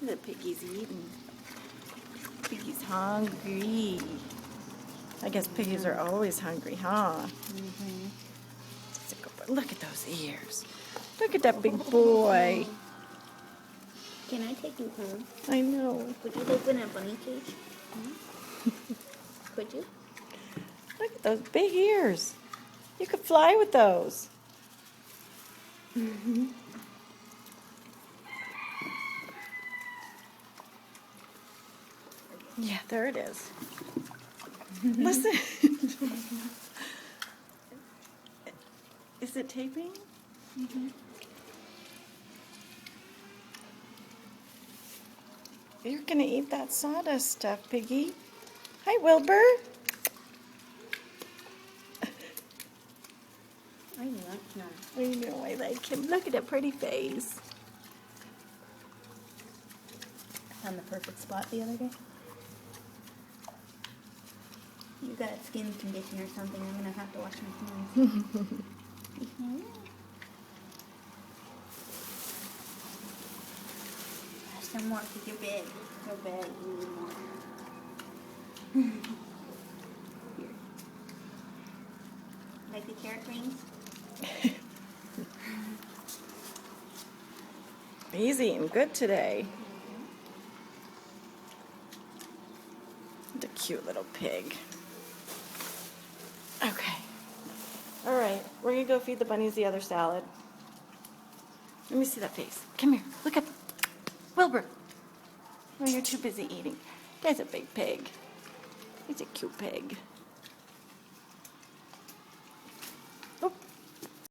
The piggy's eating. Piggy's hungry. I guess piggies are always hungry, huh? It's a good boy. Look at those ears. Look at that big boy. Can I take you home? I know. Would you live in a bunny cage? Could you? Look at those big ears. You could fly with those. Yeah, there it is. Listen. Is it taping? You're gonna eat that sawdust stuff, Piggy. Hi, Wilbur. I like him. I know I like him. Look at that pretty face. Found the perfect spot the other day. You got skin condition or something. I'm gonna have to wash my hands. Some more because you're big. You're big. You need more. Here. Like the carrot greens? He's eating good today. The cute little pig. Okay. All right. We're going to go feed the bunnies the other salad. Let me see that face. Come here. Look at Wilbur. Oh, you're too busy eating. Guy's a big pig. He's a cute pig.